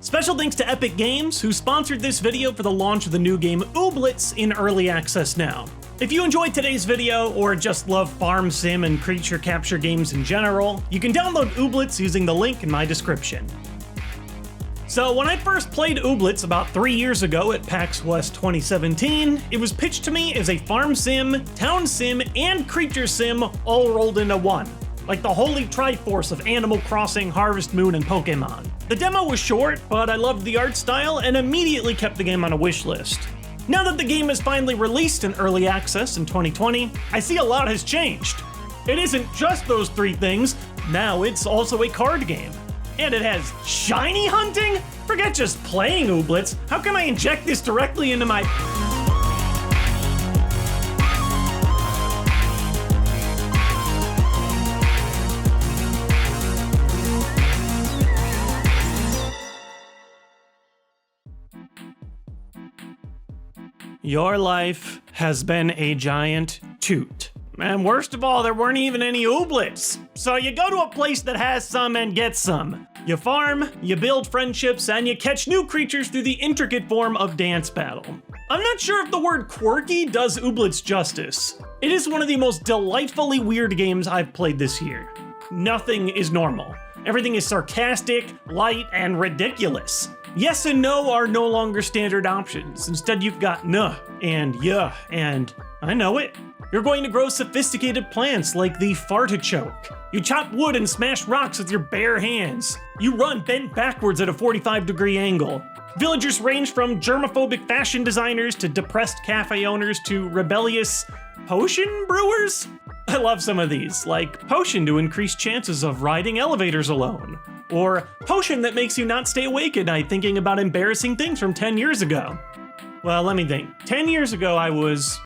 Special thanks to Epic Games, who sponsored this video for the launch of the new game Ooblets in early access now. If you enjoyed today's video, or just love farm sim and creature capture games in general, you can download Ooblets using the link in my description. So when I first played Ooblets about 3 years ago at PAX West 2017, it was pitched to me as a farm sim, town sim, and creature sim all rolled into one. Like the holy triforce of Animal Crossing, Harvest Moon, and Pokémon. The demo was short, but I loved the art style and immediately kept the game on a wish list. Now that the game is finally released in early access in 2020, I see a lot has changed. It isn't just those three things, now it's also a card game. And it has shiny hunting? Forget just playing Ooblets, how can I inject this directly into my... Your life has been a giant toot. And worst of all, there weren't even any Ooblets. So you go to a place that has some and get some. You farm, you build friendships, and you catch new creatures through the intricate form of dance battle. I'm not sure if the word quirky does Ooblets justice. It is one of the most delightfully weird games I've played this year. Nothing is normal. Everything is sarcastic, light, and ridiculous. Yes and no are no longer standard options. Instead, you've got nuh and yeah and I know it. You're going to grow sophisticated plants like the fartichoke. You chop wood and smash rocks with your bare hands. You run bent backwards at a 45-degree angle. Villagers range from germophobic fashion designers to depressed cafe owners to rebellious potion brewers. I love some of these, like potion to increase chances of riding elevators alone. Or potion that makes you not stay awake at night thinking about embarrassing things from 10 years ago. Well, let me think. 10 years ago I was...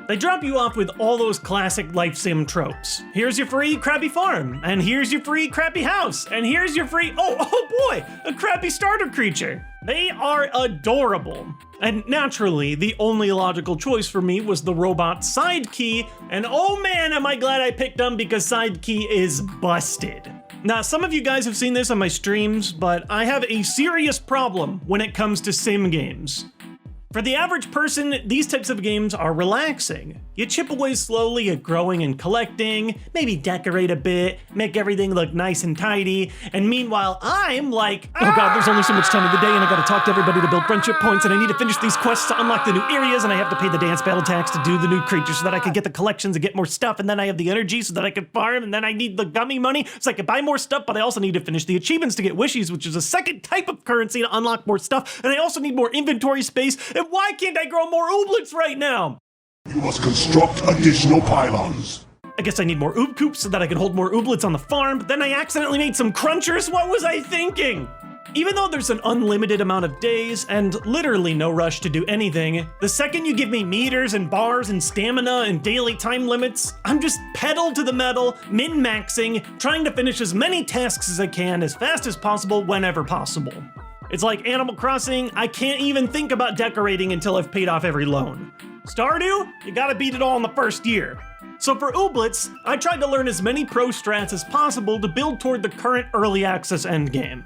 They drop you off with all those classic life sim tropes. Here's your free crappy farm, and here's your free crappy house, and here's your free, oh boy, a crappy starter creature. They are adorable. And naturally, the only logical choice for me was the robot Sidekey, and oh man, am I glad I picked them because Sidekey is busted. Now, some of you guys have seen this on my streams, but I have a serious problem when it comes to sim games. For the average person, these types of games are relaxing. You chip away slowly at growing and collecting, maybe decorate a bit, make everything look nice and tidy, and meanwhile I'm like, oh god, there's only so much time of the day and I gotta talk to everybody to build friendship points and I need to finish these quests to unlock the new areas and I have to pay the dance battle tax to do the new creatures so that I can get the collections and get more stuff and then I have the energy so that I can farm and then I need the gummy money so I can buy more stuff, but I also need to finish the achievements to get wishies, which is a second type of currency to unlock more stuff, and I also need more inventory space, and why can't I grow more Ooblets right now? You must construct additional pylons. I guess I need more Oob Coops so that I can hold more Ooblets on the farm, but then I accidentally made some crunchers? What was I thinking? Even though there's an unlimited amount of days and literally no rush to do anything, the second you give me meters and bars and stamina and daily time limits, I'm just pedal to the metal, min-maxing, trying to finish as many tasks as I can as fast as possible whenever possible. It's like Animal Crossing, I can't even think about decorating until I've paid off every loan. Stardew? You gotta beat it all in the first year. So for Ooblets, I tried to learn as many pro strats as possible to build toward the current early access endgame.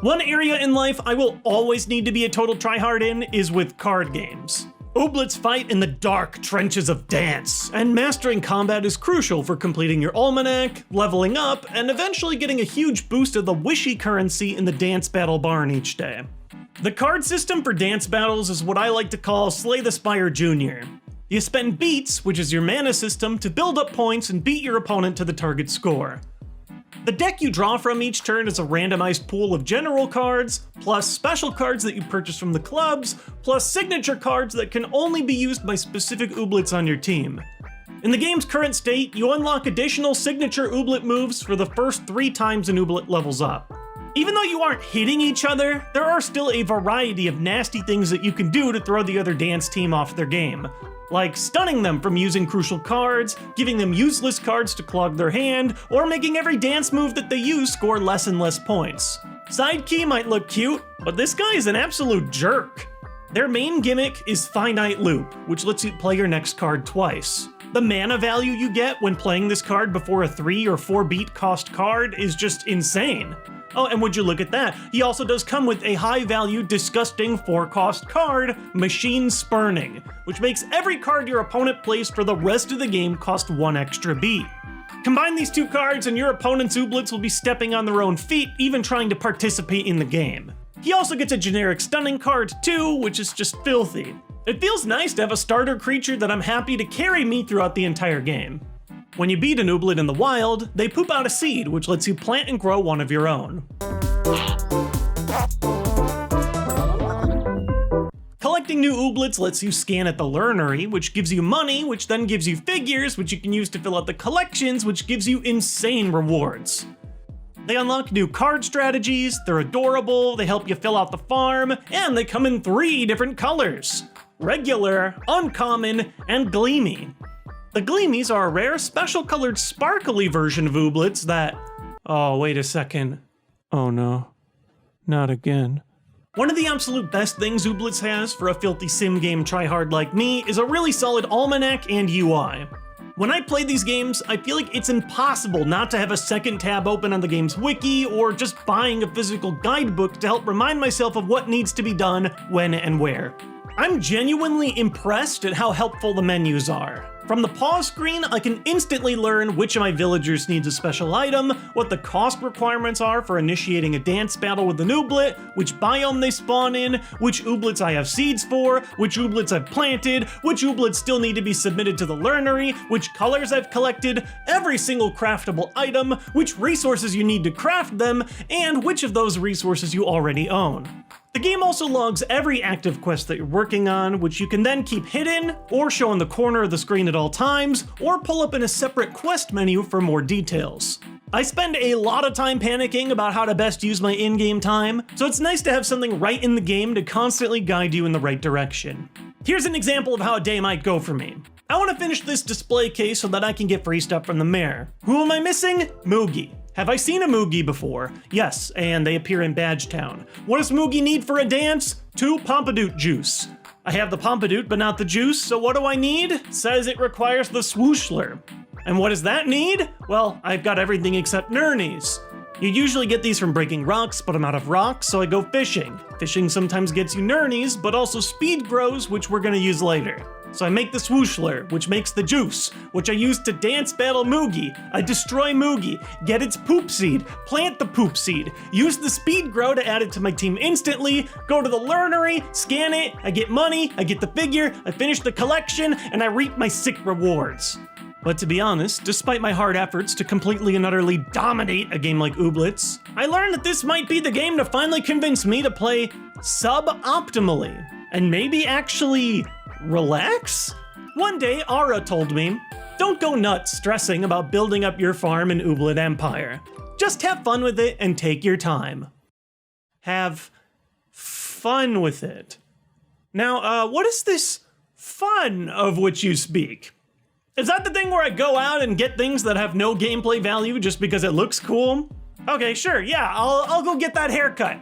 One area in life I will always need to be a total tryhard in is with card games. Ooblets fight in the dark trenches of dance, and mastering combat is crucial for completing your almanac, leveling up, and eventually getting a huge boost of the wishy currency in the dance battle barn each day. The card system for dance battles is what I like to call Slay the Spire Jr. You spend beats, which is your mana system, to build up points and beat your opponent to the target score. The deck you draw from each turn is a randomized pool of general cards, plus special cards that you purchase from the clubs, plus signature cards that can only be used by specific Ooblets on your team. In the game's current state, you unlock additional signature Ooblet moves for the first 3 times an Ooblet levels up. Even though you aren't hitting each other, there are still a variety of nasty things that you can do to throw the other dance team off their game. Like stunning them from using crucial cards, giving them useless cards to clog their hand, or making every dance move that they use score less and less points. Sidekey might look cute, but this guy is an absolute jerk. Their main gimmick is Finite Loop, which lets you play your next card twice. The mana value you get when playing this card before a 3 or 4 beat cost card is just insane. Oh, and would you look at that, he also does come with a high value, disgusting 4 cost card, Machine Spurning, which makes every card your opponent plays for the rest of the game cost 1 extra beat. Combine these 2 cards and your opponent's Ooblets will be stepping on their own feet, even trying to participate in the game. He also gets a generic stunning card too, which is just filthy. It feels nice to have a starter creature that I'm happy to carry me throughout the entire game. When you beat an Ooblet in the wild, they poop out a seed, which lets you plant and grow one of your own. Collecting new Ooblets lets you scan at the Learnery, which gives you money, which then gives you figures, which you can use to fill out the collections, which gives you insane rewards. They unlock new card strategies, they're adorable, they help you fill out the farm, and they come in 3 different colors: regular, uncommon, and gleamy. The gleamies are a rare, special colored, sparkly version of Ooblets that... Oh, wait a second. Oh no. Not again. One of the absolute best things Ooblets has for a filthy sim game tryhard like me is a really solid almanac and UI. When I play these games, I feel like it's impossible not to have a second tab open on the game's wiki or just buying a physical guidebook to help remind myself of what needs to be done, when, and where. I'm genuinely impressed at how helpful the menus are. From the pause screen, I can instantly learn which of my villagers needs a special item, what the cost requirements are for initiating a dance battle with an Ooblet, which biome they spawn in, which Ooblets I have seeds for, which Ooblets I've planted, which Ooblets still need to be submitted to the Learnery, which colors I've collected, every single craftable item, which resources you need to craft them, and which of those resources you already own. The game also logs every active quest that you're working on, which you can then keep hidden, or show in the corner of the screen at all times, or pull up in a separate quest menu for more details. I spend a lot of time panicking about how to best use my in-game time, so it's nice to have something right in the game to constantly guide you in the right direction. Here's an example of how a day might go for me. I want to finish this display case so that I can get free stuff from the mayor. Who am I missing? Moogie. Have I seen a Moogie before? Yes, and they appear in Badgetown. What does Moogie need for a dance? 2 Pompadoot juice. I have the Pompadoot, but not the juice, so what do I need? It says it requires the Swooshler. And what does that need? Well, I've got everything except Nurnies. You usually get these from breaking rocks, but I'm out of rocks, so I go fishing. Fishing sometimes gets you Nurnies, but also speed grows, which we're gonna use later. So I make the Swooshler, which makes the juice, which I use to dance battle Moogie. I destroy Moogie, get its poop seed, plant the poop seed, use the speed grow to add it to my team instantly, go to the Learnery, scan it, I get money, I get the figure, I finish the collection, and I reap my sick rewards. But to be honest, despite my hard efforts to completely and utterly dominate a game like Ooblets, I learned that this might be the game to finally convince me to play suboptimally, and maybe actually relax? One day, Ara told me, don't go nuts stressing about building up your farm in Ooblet Empire. Just have fun with it and take your time. Have fun with it. Now, what is this fun of which you speak? Is that the thing where I go out and get things that have no gameplay value just because it looks cool? Okay, sure, yeah, I'll go get that haircut.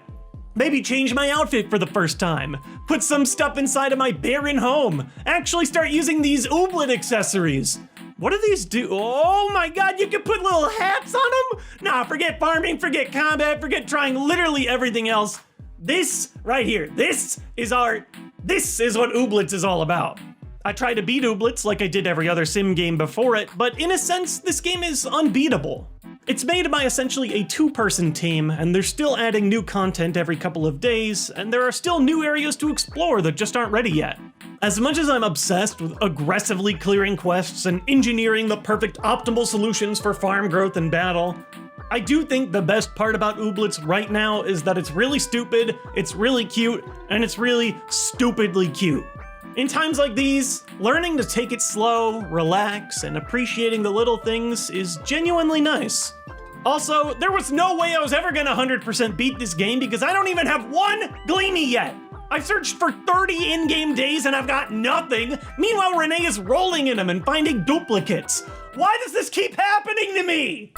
Maybe change my outfit for the first time. Put some stuff inside of my barren home. Actually start using these Ooblet accessories. What do these do? Oh my god, you can put little hats on them? Nah, forget farming, forget combat, forget trying literally everything else. This right here, this is what Ooblets is all about. I try to beat Ooblets like I did every other sim game before it, but in a sense, this game is unbeatable. It's made by essentially a 2-person team, and they're still adding new content every couple of days, and there are still new areas to explore that just aren't ready yet. As much as I'm obsessed with aggressively clearing quests and engineering the perfect optimal solutions for farm growth and battle, I do think the best part about Ooblets right now is that it's really stupid, it's really cute, and it's really stupidly cute. In times like these, learning to take it slow, relax, and appreciating the little things is genuinely nice. Also, there was no way I was ever gonna 100% beat this game because I don't even have 1 Gleamy yet! I've searched for 30 in-game days and I've got nothing! Meanwhile, Renee is rolling in them and finding duplicates! Why does this keep happening to me?